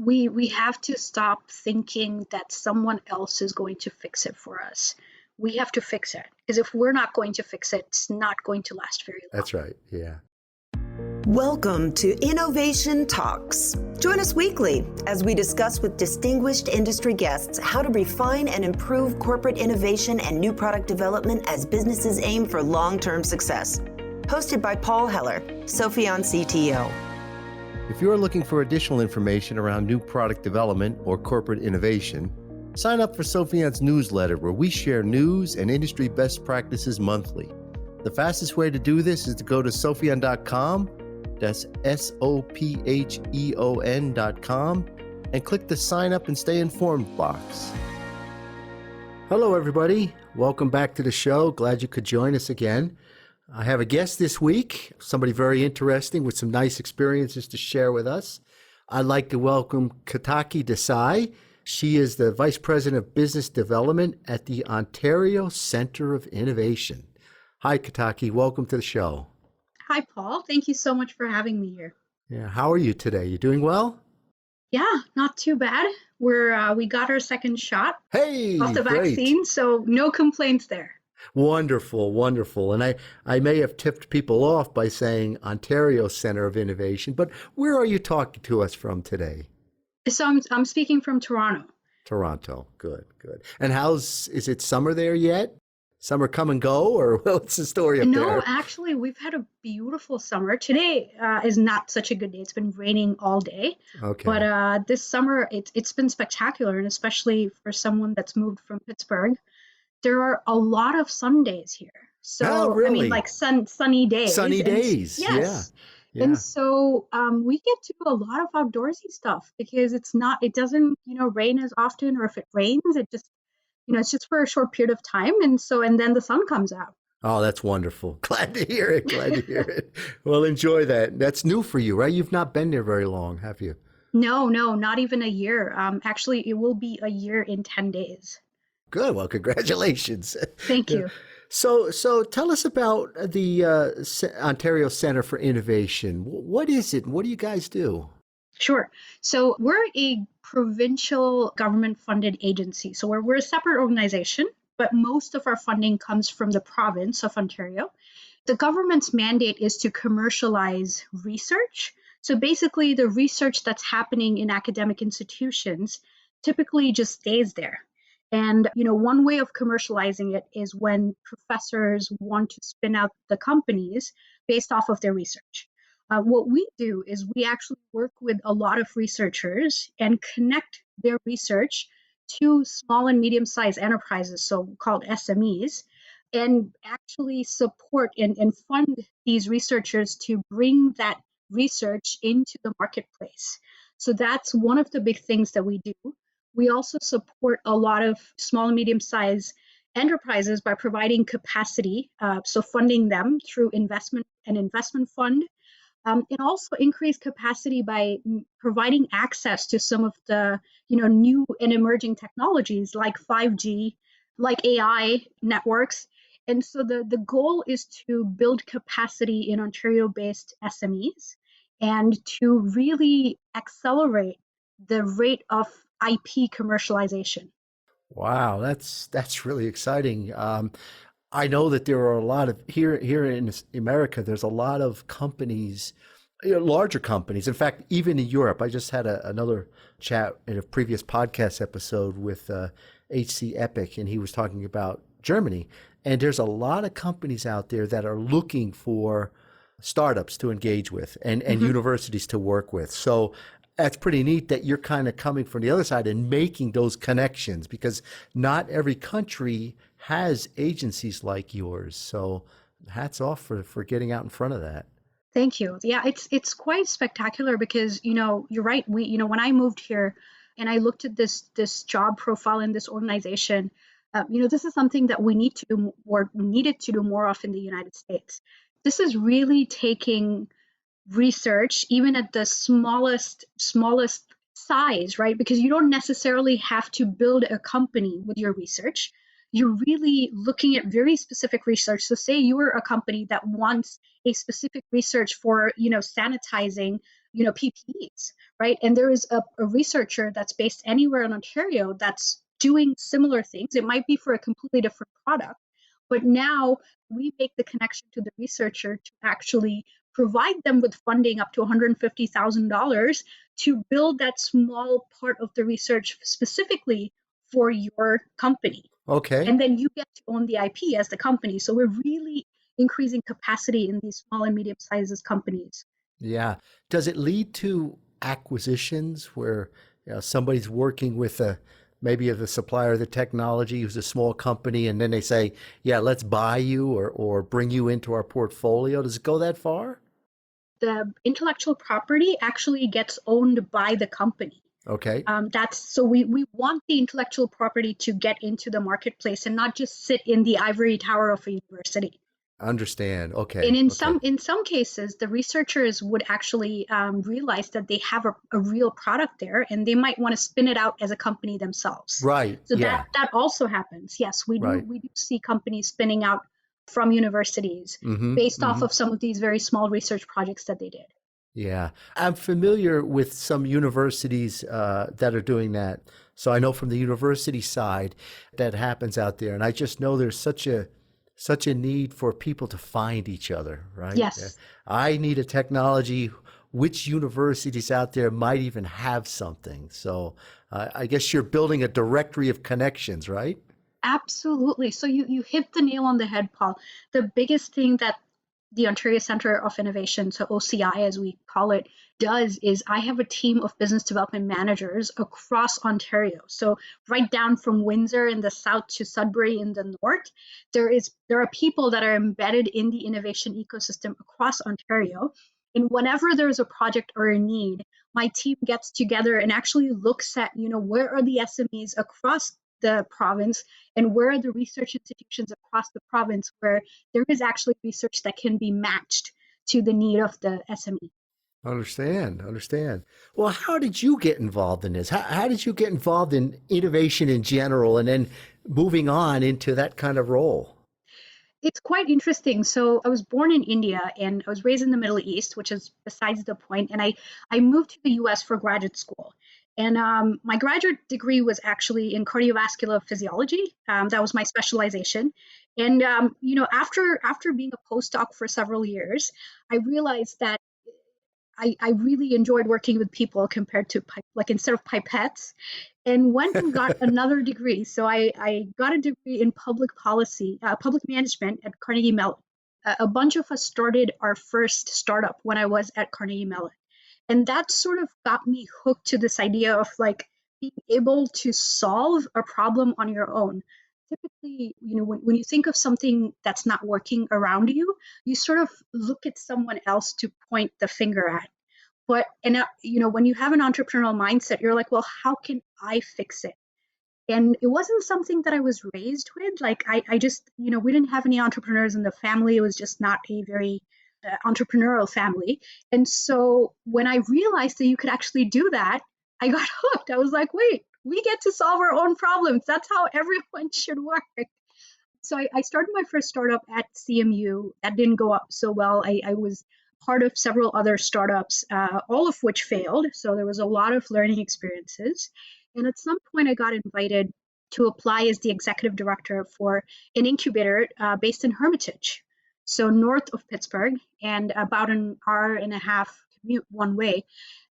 We have to stop thinking that someone else is going to fix it for us. We have to fix it, because if we're not going to fix it, it's not going to last very long. That's right. Yeah. Welcome to Innovation Talks. Join us weekly as we discuss with distinguished industry guests how to refine and improve corporate innovation and new product development as businesses aim for long-term success. Hosted by Paul Heller, Sophion CTO. If you're looking for additional information around new product development or corporate innovation, sign up for Sophion's newsletter, where we share news and industry best practices monthly. The fastest way to do this is to go to sophion.com, that's SOPHEON.com, and click the sign up and stay informed box. Hello, everybody. Welcome back to the show. Glad you could join us again. I have a guest this week, somebody very interesting with some nice experiences to share with us. I'd like to welcome Ketaki Desai. She is the Vice President of Business Development at the Ontario Centre of Innovation. Hi, Ketaki. Welcome to the show. Hi, Paul. Thank you so much for having me here. Yeah, how are you today? You doing well? Yeah, not too bad. We got our second shot of the vaccine, so no complaints there. Wonderful, wonderful. And I may have tipped people off by saying Ontario Centre of Innovation, but where are you talking to us from today? So I'm speaking from Toronto. Toronto, good. And is it summer there yet? Summer come and go, or what's the story up there? No, actually, we've had a beautiful summer. Today is not such a good day. It's been raining all day. Okay. But this summer, it's been spectacular, and especially for someone that's moved from Pittsburgh, there are a lot of sun days here. So, oh, really? I mean, like sunny days. Sunny days, yes. Yeah. And so we get to do a lot of outdoorsy stuff, because it doesn't, rain as often, or if it rains, it's just for a short period of time. And then the sun comes out. Oh, that's wonderful. Glad to hear it. Well, enjoy that. That's new for you, right? You've not been there very long, have you? No, not even a year. Actually, it will be a year in 10 days. Good. Well, congratulations. Thank you. So tell us about the Ontario Centre for Innovation. What is it? What do you guys do? Sure. So we're a provincial government-funded agency. So we're a separate organization, but most of our funding comes from the province of Ontario. The government's mandate is to commercialize research. So basically, the research that's happening in academic institutions typically just stays there. And, one way of commercializing it is when professors want to spin out the companies based off of their research. What we do is we actually work with a lot of researchers and connect their research to small and medium-sized enterprises, so called SMEs, and actually support and fund these researchers to bring that research into the marketplace. So that's one of the big things that we do. We also support a lot of small and medium-sized enterprises by providing capacity, so funding them through investment fund, and also increase capacity by providing access to some of the new and emerging technologies like 5G, like AI networks. And so the goal is to build capacity in Ontario-based SMEs and to really accelerate the rate of IP commercialization. Wow, that's really exciting. I know that there are a lot of here in America. There's a lot of companies, larger companies. In fact, even in Europe, I just had another chat in a previous podcast episode with HC Epic, and he was talking about Germany. And there's a lot of companies out there that are looking for startups to engage with and universities to work with. So that's pretty neat that you're kind of coming from the other side and making those connections, because not every country has agencies like yours. So hats off for getting out in front of that. Thank you. Yeah, it's quite spectacular because, you're right. When I moved here and I looked at this job profile in this organization, this is something that we need to do or needed to do more of in the United States. This is really taking research, even at the smallest size, right? Because you don't necessarily have to build a company with your research. You're really looking at very specific research. So say you are a company that wants a specific research for, sanitizing PPEs, right? And there is a researcher that's based anywhere in Ontario that's doing similar things. It might be for a completely different product, but now we make the connection to the researcher to actually provide them with funding up to $150,000 to build that small part of the research specifically for your company. Okay. And then you get to own the IP as the company. So we're really increasing capacity in these small and medium sized companies. Yeah. Does it lead to acquisitions where somebody's working with maybe the supplier of the technology who's a small company, and then they say, yeah, let's buy you or bring you into our portfolio? Does it go that far? The intellectual property actually gets owned by the company. Okay. We want the intellectual property to get into the marketplace and not just sit in the ivory tower of a university. Understand. Okay. And in Okay. some cases, the researchers would actually realize that they have a real product there, and they might want to spin it out as a company themselves. Right. So Yeah. that also happens. Yes, Right. we do see companies spinning out from universities Mm-hmm. based off Mm-hmm. of some of these very small research projects that they did. Yeah, I'm familiar with some universities that are doing that. So I know from the university side that happens out there, and I just know there's such a need for people to find each other, right? Yes. I need a technology. Which universities out there might even have something? So I guess you're building a directory of connections, right? Absolutely. So you hit the nail on the head, Paul. The biggest thing that the Ontario Centre of Innovation, so OCI as we call it, does is I have a team of business development managers across Ontario. So right down from Windsor in the south to Sudbury in the north, there are people that are embedded in the innovation ecosystem across Ontario. And whenever there's a project or a need, my team gets together and actually looks at, where are the SMEs across the province and where are the research institutions across the province where there is actually research that can be matched to the need of the SME. Understand, understand. Well, how did you get involved in this? How did you get involved in innovation in general and then moving on into that kind of role? It's quite interesting. So I was born in India and I was raised in the Middle East, which is besides the point. And I moved to the US for graduate school. And my graduate degree was actually in cardiovascular physiology. That was my specialization. And after being a postdoc for several years, I realized that I really enjoyed working with people compared to instead of pipettes, and went and got another degree. So I got a degree in public policy, public management at Carnegie Mellon. A bunch of us started our first startup when I was at Carnegie Mellon. And that sort of got me hooked to this idea of being able to solve a problem on your own. Typically, when you think of something that's not working around you, you sort of look at someone else to point the finger at. When you have an entrepreneurial mindset, you're like, well, how can I fix it? And it wasn't something that I was raised with. I just, we didn't have any entrepreneurs in the family. It was just not a very entrepreneurial family. And so when I realized that you could actually do that, I got hooked. I was like, wait, we get to solve our own problems. That's how everyone should work. So I started my first startup at CMU. That didn't go up so well. I was part of several other startups, all of which failed. So there was a lot of learning experiences. And at some point, I got invited to apply as the executive director for an incubator based in Hermitage, so north of Pittsburgh, and about an hour and a half commute one way.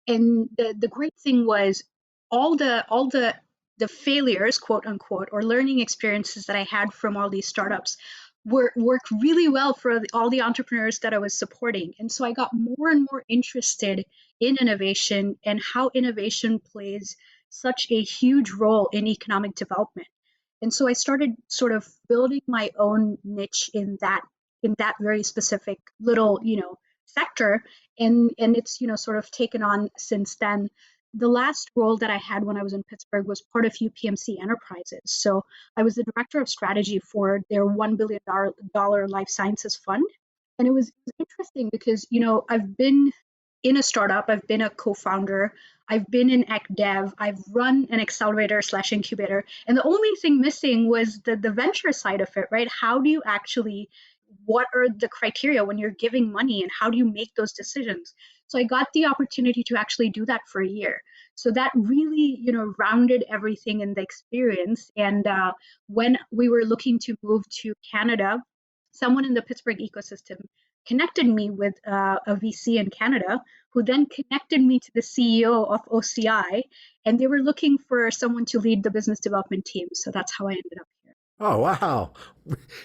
And the great thing was all the failures, quote unquote, or learning experiences that I had from all these startups worked really well for all the entrepreneurs that I was supporting. And so I got more and more interested in innovation and how innovation plays such a huge role in economic development. And so I started sort of building my own niche in that very specific little, sector. And it's, sort of taken on since then. The last role that I had when I was in Pittsburgh was part of UPMC Enterprises. So I was the director of strategy for their $1 billion life sciences fund. And it was interesting because, I've been in a startup, I've been a co-founder, I've been in dev, I've run an accelerator/incubator. And the only thing missing was the venture side of it, right? How do you actually, what are the criteria when you're giving money and how do you make those decisions? So I got the opportunity to actually do that for a year. So that really, rounded everything in the experience. And when we were looking to move to Canada, someone in the Pittsburgh ecosystem connected me with a VC in Canada, who then connected me to the CEO of OCI, and they were looking for someone to lead the business development team. So that's how I ended up here. Oh, wow.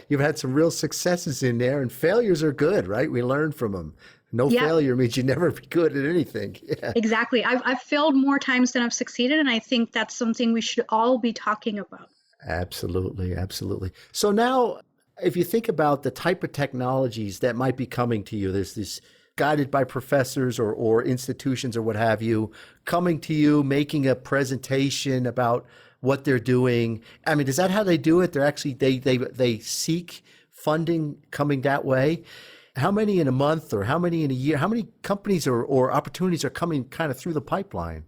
You've had some real successes in there, and failures are good, right? We learn from them. No Yeah, failure means you never be good at anything. Yeah. exactly. I've failed more times than I've succeeded, and I think that's something we should all be talking about. Absolutely, absolutely. So now, if you think about the type of technologies that might be coming to you, there's this guided by professors or institutions or what have you, coming to you, making a presentation about what they're doing. I mean, is that how they do it? They're actually, they seek funding coming that way. How many in a month or how many in a year? How many companies or opportunities are coming kind of through the pipeline?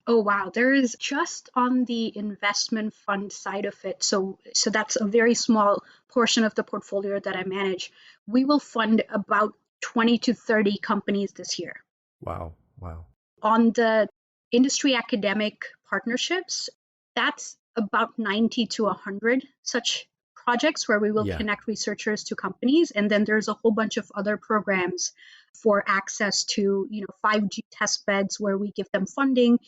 Oh wow, there is just on the investment fund side of it. So that's a very small portion of the portfolio that I manage. We will fund about 20 to 30 companies this year. Wow, wow. On the industry academic partnerships, that's about 90 to 100 such projects where we will Yeah. connect researchers to companies. And then there's a whole bunch of other programs for access to 5G test beds where we give them funding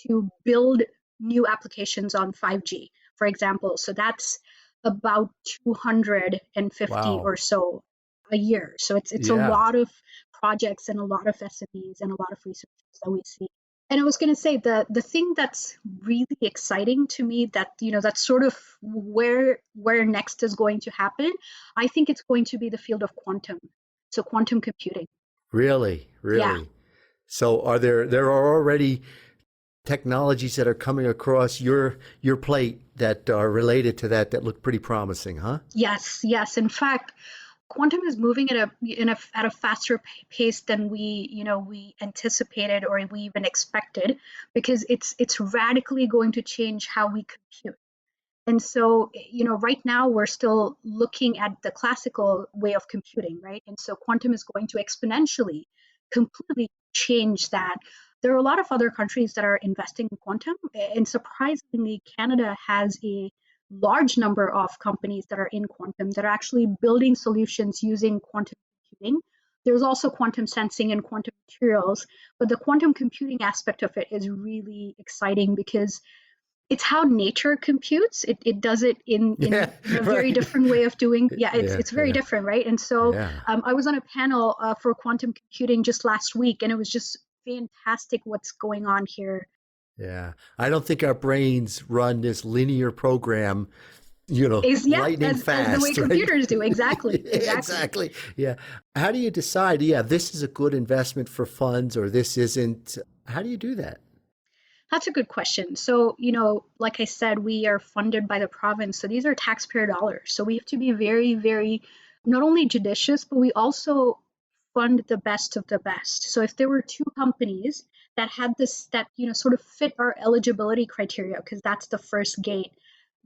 to build new applications on 5G, for example. So that's about 250 Wow. or so a year. So it's a Yeah. lot of projects and a lot of SMEs and a lot of researchers that we see. And I was going to say the thing that's really exciting to me that that's sort of where next is going to happen. I think it's going to be the field of quantum. So quantum computing. Really, Yeah. really. So there are already technologies that are coming across your plate that are related to that look pretty promising, huh? Yes, yes. In fact, quantum is moving at a faster pace than we anticipated or we even expected, because it's radically going to change how we compute. And so, right now we're still looking at the classical way of computing, right? And so quantum is going to exponentially, completely change that. There are a lot of other countries that are investing in quantum, and surprisingly, Canada has a large number of companies that are in quantum that are actually building solutions using quantum computing. There's also quantum sensing and quantum materials, but the quantum computing aspect of it is really exciting because it's how nature computes. It does it in Yeah, a very right. different way of doing. Yeah, it's Yeah, it's very yeah, different, right? And so yeah, I was on a panel for quantum computing just last week, and it was just fantastic what's going on here. yeah. I don't think our brains run this linear program, Is yeah, lightning as the way fast, right? computers do. Exactly, exactly. Exactly. Yeah. How do you decide, yeah, this is a good investment for funds or this isn't? How do you do that? That's a good question. So, like I said, we are funded by the province. So these are taxpayer dollars. So we have to be very, very not only judicious, but we also fund the best of the best. So if there were two companies that had this, that, sort of fit our eligibility criteria, because that's the first gate,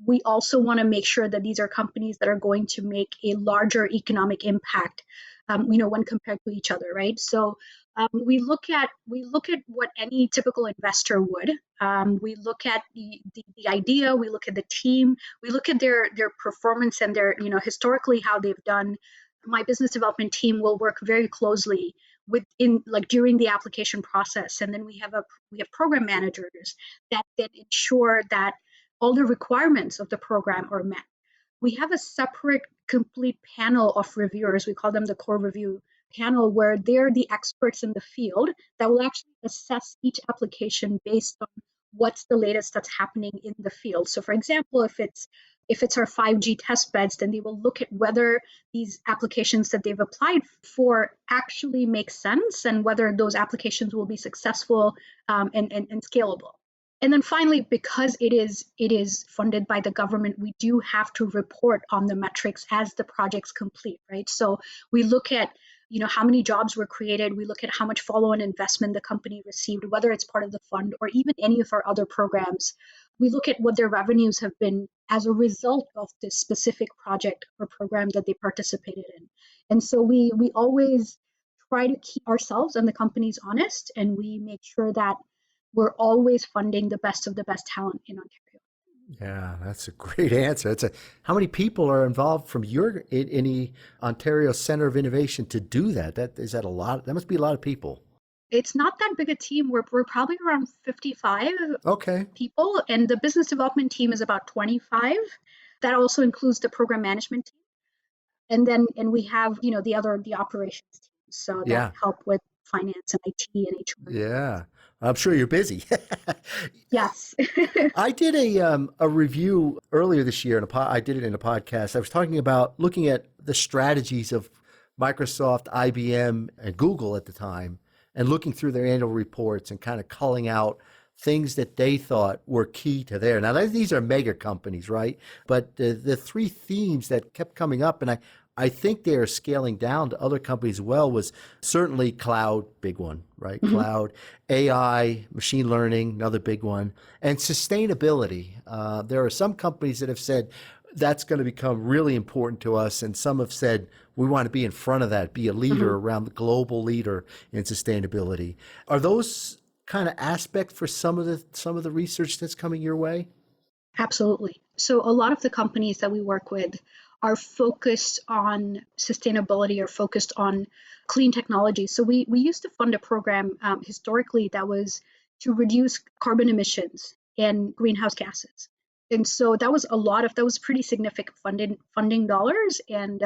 we also want to make sure that these are companies that are going to make a larger economic impact, when compared to each other, right? So we look at what any typical investor would. We look at the idea, we look at the team, we look at their performance and their historically how they've done. My business development team will work very closely during the application process, and then we have program managers that ensure that all the requirements of the program are met. We have a separate complete panel of reviewers. We call them the core review panel, where they're the experts in the field that will actually assess each application based on what's the latest that's happening in the field. So for example, if it's our 5G test beds, then they will look at whether these applications that they've applied for actually make sense and whether those applications will be successful and scalable. And then finally, because it is funded by the government, we do have to report on the metrics as the projects complete, right? So we look at how many jobs were created. We look at how much follow-on investment the company received, whether it's part of the fund or even any of our other programs. We look at what their revenues have been as a result of this specific project or program that they participated in. And so we always try to keep ourselves and the companies honest, and we make sure that we're always funding the best of the best talent in Ontario. Yeah, that's a great answer. How many people are involved from your in the Ontario Center of Innovation to do that? Is that a lot? That must be a lot of people. It's not that big a team. We're probably around 55 Okay. people, and the business development team is about 25. That also includes the program management team. And we have, the operations team. So that Yeah. help with finance and IT and HR. Yeah. I'm sure you're busy. Yes. I did a review earlier this year, I did it in a podcast. I was talking about looking at the strategies of Microsoft, IBM, and Google at the time, and looking through their annual reports and kind of culling out things that they thought were key to their. Now, these are mega companies, right? But the three themes that kept coming up, and I think they are scaling down to other companies as well, was certainly cloud, big one, right? Mm-hmm. Cloud, AI, machine learning, another big one, and sustainability. There are some companies that have said that's going to become really important to us, and some have said we want to be in front of that, be a leader around the global leader in sustainability. Are those kind of aspects for some of the research that's coming your way? Absolutely. So a lot of the companies that we work with are focused on sustainability or focused on clean technology. So we used to fund a program historically that was to reduce carbon emissions and greenhouse gases. And so that was pretty significant funding dollars. And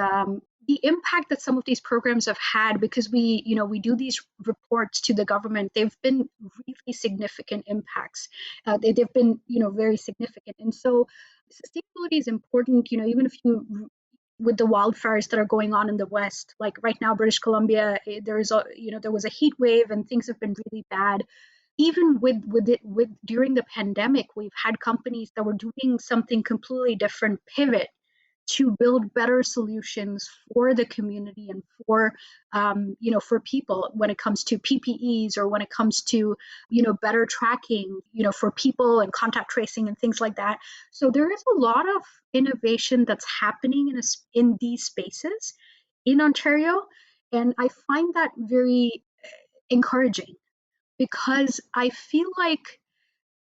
the impact that some of these programs have had, because we do these reports to the government, they've been really significant impacts. They've been, very significant. And so sustainability is important, even if with the wildfires that are going on in the West, like right now, British Columbia, there was a heat wave and things have been really bad. Even with during the pandemic, we've had companies that were doing something completely different, pivot to build better solutions for the community and for people when it comes to PPEs or when it comes to better tracking for people and contact tracing and things like that. So there is a lot of innovation that's happening in these spaces in Ontario, and I find that very encouraging, because I feel like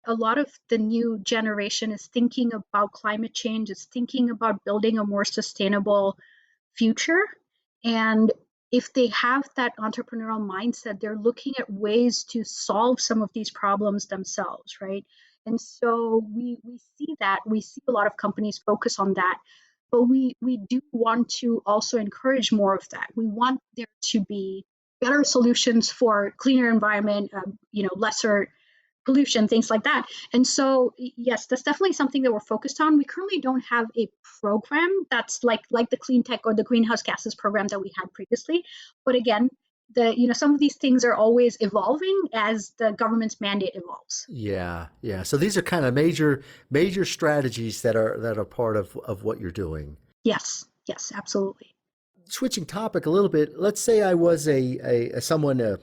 a lot of the new generation is thinking about climate change, is thinking about building a more sustainable future. And if they have that entrepreneurial mindset, they're looking at ways to solve some of these problems themselves, right? And so we see that. We see a lot of companies focus on that. But we do want to also encourage more of that. We want there to be better solutions for cleaner environment, lesser pollution, things like that. And so, yes, that's definitely something that we're focused on. We currently don't have a program that's like the clean tech or the greenhouse gases program that we had previously. But again, some of these things are always evolving as the government's mandate evolves. Yeah. So these are kind of major strategies that are part of what you're doing. Yes, absolutely. Switching topic a little bit, let's say I was someone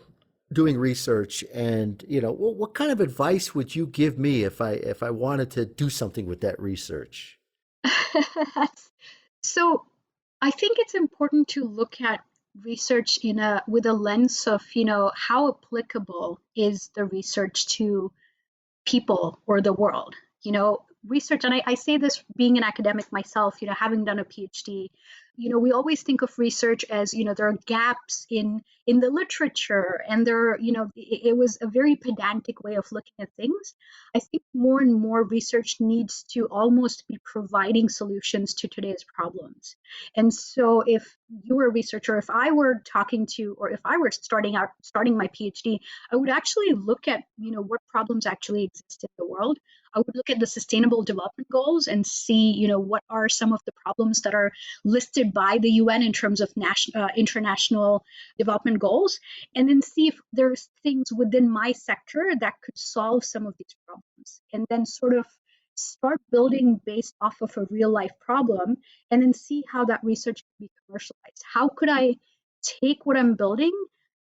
doing research, and what kind of advice would you give me if I wanted to do something with that research? So I think it's important to look at research with a lens of how applicable is the research to people or the world. Research, and I say this being an academic myself, having done a PhD, we always think of research as, there are gaps in the literature, and it was a very pedantic way of looking at things. I think more and more research needs to almost be providing solutions to today's problems. And so if you were a researcher, if I were starting my PhD, I would actually look at, what problems actually exist in the world. I would look at the Sustainable Development Goals and see, what are some of the problems that are listed by the UN in terms of international development goals, and then see if there's things within my sector that could solve some of these problems, and then sort of start building based off of a real life problem, and then see how that research can be commercialized. How could I take what I'm building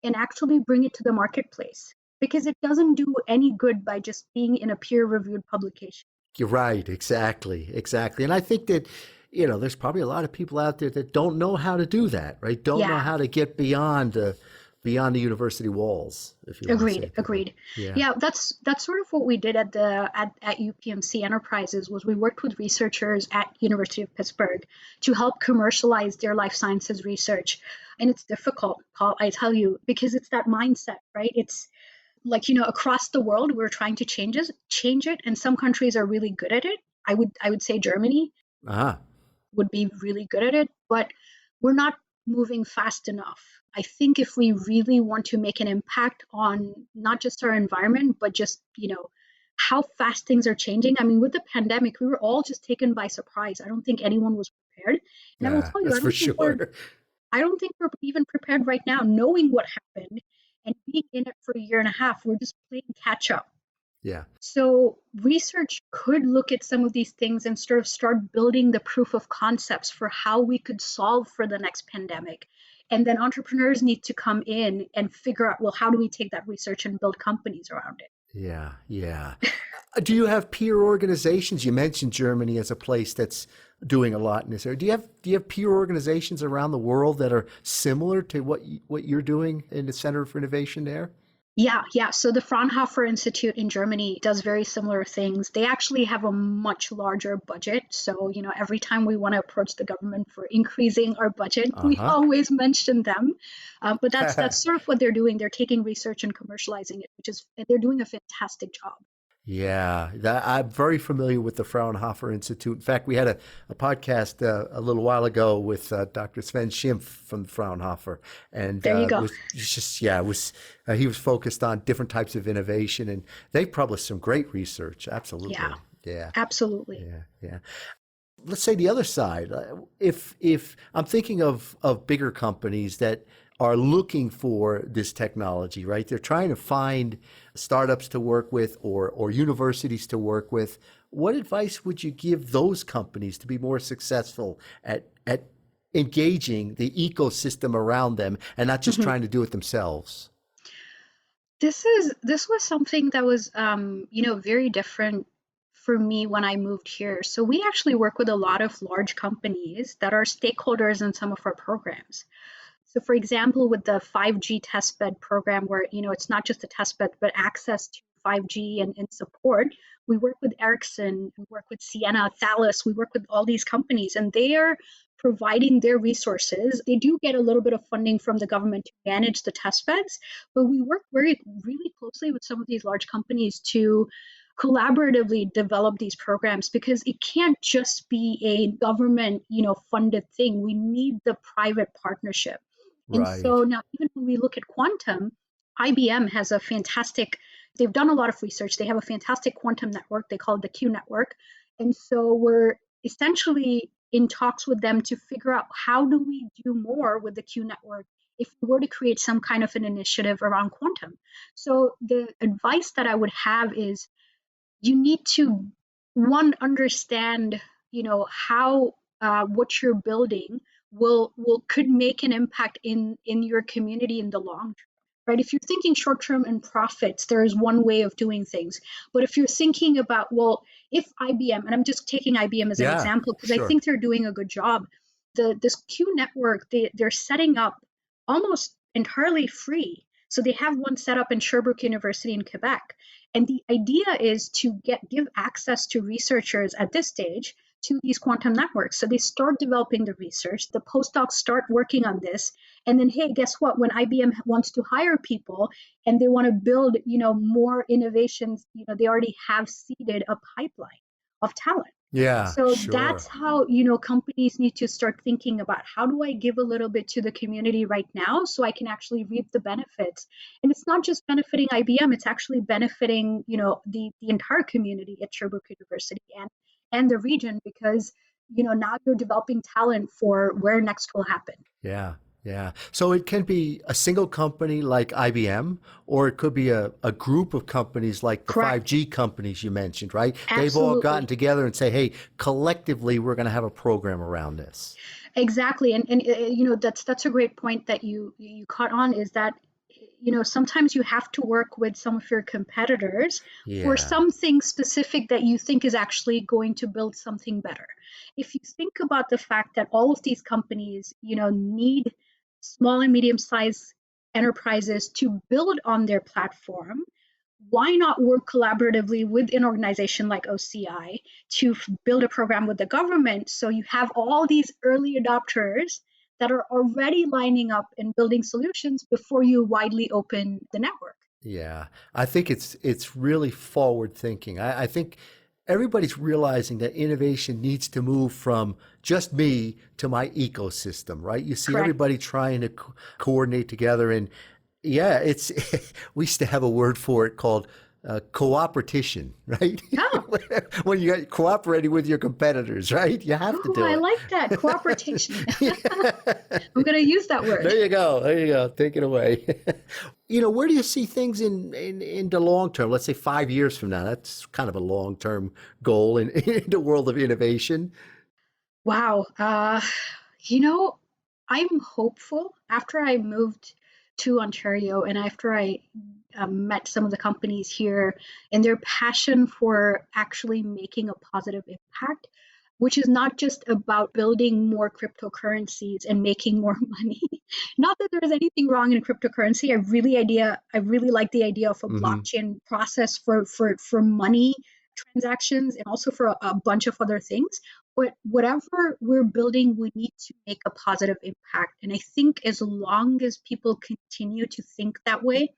and actually bring it to the marketplace? Because it doesn't do any good by just being in a peer-reviewed publication. You're right. Exactly. And I think that, there's probably a lot of people out there that don't know how to do that, right? Don't know how to get beyond the beyond the university walls, if you want to say Agreed, it that way. agreed. Yeah. Yeah, that's sort of what we did at UPMC Enterprises was we worked with researchers at University of Pittsburgh to help commercialize their life sciences research. And it's difficult, Paul, I tell you, because it's that mindset, right? It's like, across the world we're trying to change it, and some countries are really good at it. I would say Germany Ah, would be really good at it, but we're not moving fast enough. I think if we really want to make an impact on not just our environment, but just, how fast things are changing. I mean, with the pandemic, we were all just taken by surprise. I don't think anyone was prepared. And I will yeah, tell you, that's for sure. I don't think we're even prepared right now, knowing what happened and being in it for a year and a half. We're just playing catch up. Yeah. So research could look at some of these things and sort of start building the proof of concepts for how we could solve for the next pandemic. And then entrepreneurs need to come in and figure out, well, how do we take that research and build companies around it? Yeah, yeah. Do you have peer organizations? You mentioned Germany as a place that's doing a lot in this area. Do you have peer organizations around the world that are similar to what you're doing in the Center for Innovation there? Yeah. So the Fraunhofer Institute in Germany does very similar things. They actually have a much larger budget. So, every time we want to approach the government for increasing our budget, we Uh-huh. always mention them. But that's sort of what they're doing. They're taking research and commercializing it, they're doing a fantastic job. Yeah, I'm very familiar with the Fraunhofer Institute. In fact, we had a podcast a little while ago with Dr. Sven Schimpf from Fraunhofer, and There you it go. was just yeah, it was he was focused on different types of innovation, and they published some great research. Absolutely, Yeah, yeah, absolutely. yeah. Let's say the other side. If I'm thinking of bigger companies that are looking for this technology, right? They're trying to find startups to work with or universities to work with. What advice would you give those companies to be more successful at engaging the ecosystem around them and not just Mhm. trying to do it themselves? This was something that was very different for me when I moved here. So we actually work with a lot of large companies that are stakeholders in some of our programs. So for example, with the 5G testbed program where, it's not just a testbed, but access to 5G and support, we work with Ericsson, we work with Ciena, Thales, we work with all these companies, and they are providing their resources. They do get a little bit of funding from the government to manage the test beds, but we work really closely with some of these large companies to collaboratively develop these programs, because it can't just be a government funded thing. We need the private partnership. And Right. so now, even when we look at quantum, IBM has they've done a lot of research. They have a fantastic quantum network. They call it the Q network. And so we're essentially in talks with them to figure out how do we do more with the Q network if we were to create some kind of an initiative around quantum. So the advice that I would have is you need to, one, understand how what you're building will could make an impact in your community in the long term, right? If you're thinking short term and profits, there is one way of doing things. But if you're thinking about, well, if IBM, and I'm just taking IBM as an Yeah, example because I sure. think they're doing a good job, this Q network, they're setting up almost entirely free. So they have one set up in Sherbrooke University in Quebec. And the idea is to give access to researchers at this stage to these quantum networks. So they start developing the research, the postdocs start working on this, and then, hey, guess what? When IBM wants to hire people and they want to build, more innovations, they already have seeded a pipeline of talent. Yeah, So that's sure. how, companies need to start thinking about, how do I give a little bit to the community right now so I can actually reap the benefits? And it's not just benefiting IBM, it's actually benefiting, the entire community at Sherbrooke University and the region, because, now you're developing talent for where next will happen. Yeah, yeah. So it can be a single company like IBM, or it could be a group of companies like the Correct. 5G companies you mentioned, right? They've all gotten Absolutely. together and say, hey, collectively, we're going to have a program around this. Exactly. And that's a great point that you caught on, is that sometimes you have to work with some of your competitors for Yeah, something specific that you think is actually going to build something better. If you think about the fact that all of these companies need small and medium sized enterprises to build on their platform, why not work collaboratively with an organization like OCI to build a program with the government so you have all these early adopters that are already lining up and building solutions before you widely open the network? Yeah, I think it's really forward thinking. I think everybody's realizing that innovation needs to move from just me to my ecosystem, right? You see Correct. everybody trying to coordinate together, and yeah, it's we used to have a word for it called cooperation, right? Oh. When you're cooperating with your competitors, right? You have to do I it. like that. Cooperation. I'm going to use that word. There you go. There you go. Take it away. Where do you see things in the long term? Let's say 5 years from now. That's kind of a long-term goal in the world of innovation. Wow. I'm hopeful. After I moved to Ontario and after I met some of the companies here and their passion for actually making a positive impact, which is not just about building more cryptocurrencies and making more money. Not that there's anything wrong in cryptocurrency. I really like the idea of a blockchain process for money transactions and also for a bunch of other things. But whatever we're building, we need to make a positive impact. And I think as long as people continue to think that way,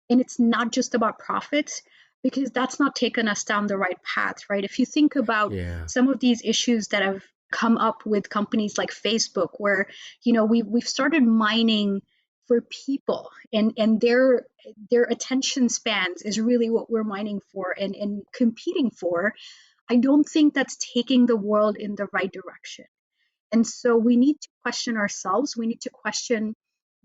and it's not just about profits, because that's not taken us down the right path, right? If you think about some of these issues that have come up with companies like Facebook, where we've started mining for people, and their attention spans is really what we're mining for and competing for. I don't think that's taking the world in the right direction. And so we need to question ourselves. We need to question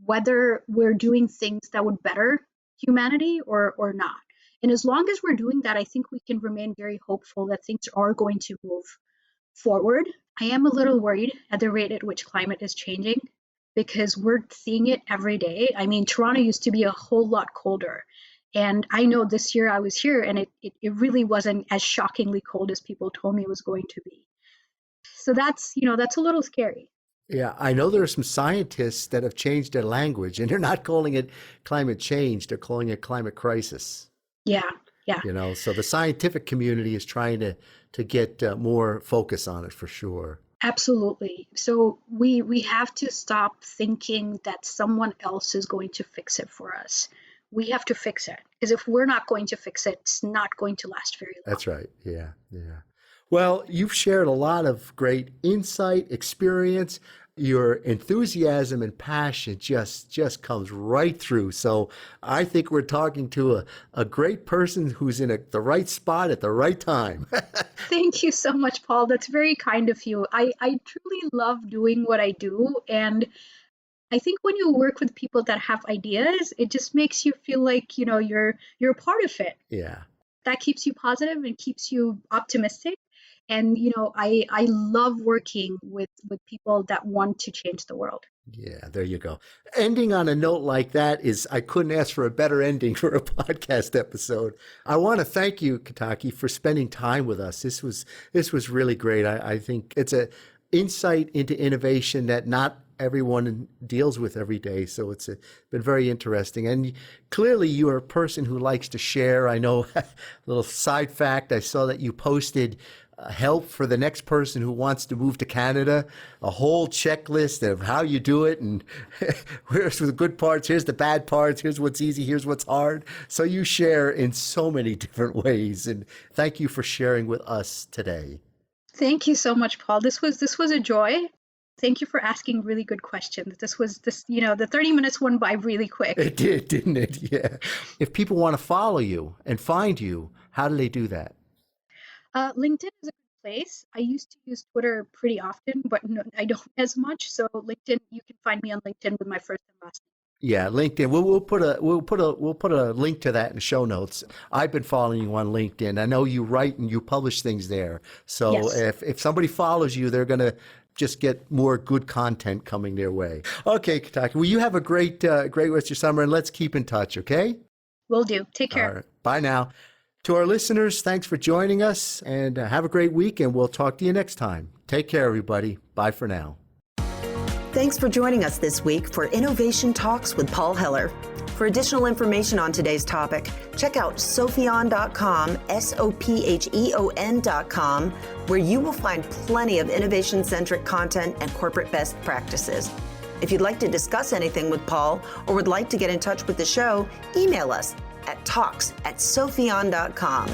whether we're doing things that would better humanity or not. And as long as we're doing that, I think we can remain very hopeful that things are going to move forward. I am a little worried at the rate at which climate is changing because we're seeing it every day. I mean, Toronto used to be a whole lot colder. And I know this year I was here and it really wasn't as shockingly cold as people told me it was going to be. So that's a little scary. Yeah, I know there are some scientists that have changed their language and they're not calling it climate change, they're calling it climate crisis. Yeah. So the scientific community is trying to get more focus on it for sure. Absolutely. So we have to stop thinking that someone else is going to fix it for us. We have to fix it, because if we're not going to fix it, it's not going to last very long. That's right. Yeah. Well, you've shared a lot of great insight, experience. Your enthusiasm and passion just comes right through. So I think we're talking to a great person who's in the right spot at the right time. Thank you so much, Paul. That's very kind of you. I truly love doing what I do. And I think when you work with people that have ideas, it just makes you feel like, you're a part of it. Yeah. That keeps you positive and keeps you optimistic. And, I love working with people that want to change the world. Yeah, there you go. Ending on a note like that I couldn't ask for a better ending for a podcast episode. I want to thank you, Ketaki, for spending time with us. This was really great. I think it's an insight into innovation that not everyone deals with every day. So it's been very interesting. And clearly you are a person who likes to share. I know a little side fact, I saw that you posted help for the next person who wants to move to Canada, a whole checklist of how you do it and here's the good parts, here's the bad parts, here's what's easy, here's what's hard. So you share in so many different ways, and thank you for sharing with us today. Thank you so much, Paul. This was a joy. Thank you for asking really good questions. The 30 minutes went by really quick. It did, didn't it? Yeah. If people want to follow you and find you, how do they do that? LinkedIn is a good place. I used to use Twitter pretty often, but no, I don't as much. So LinkedIn, you can find me on LinkedIn with my first and last name. Yeah, LinkedIn. We'll put a link to that in the show notes. I've been following you on LinkedIn. I know you write and you publish things there. So yes. If somebody follows you, they're gonna just get more good content coming their way. Okay, Ketaki. Well, you have a great rest of your summer, and let's keep in touch. Okay. Will do. Take care. All right. Bye now. To our listeners, thanks for joining us, and have a great week, and we'll talk to you next time. Take care, everybody. Bye for now. Thanks for joining us this week for Innovation Talks with Paul Heller. For additional information on today's topic, check out sopheon.com, SOPHEON.com, where you will find plenty of innovation-centric content and corporate best practices. If you'd like to discuss anything with Paul or would like to get in touch with the show, email us at talks@sopheon.com.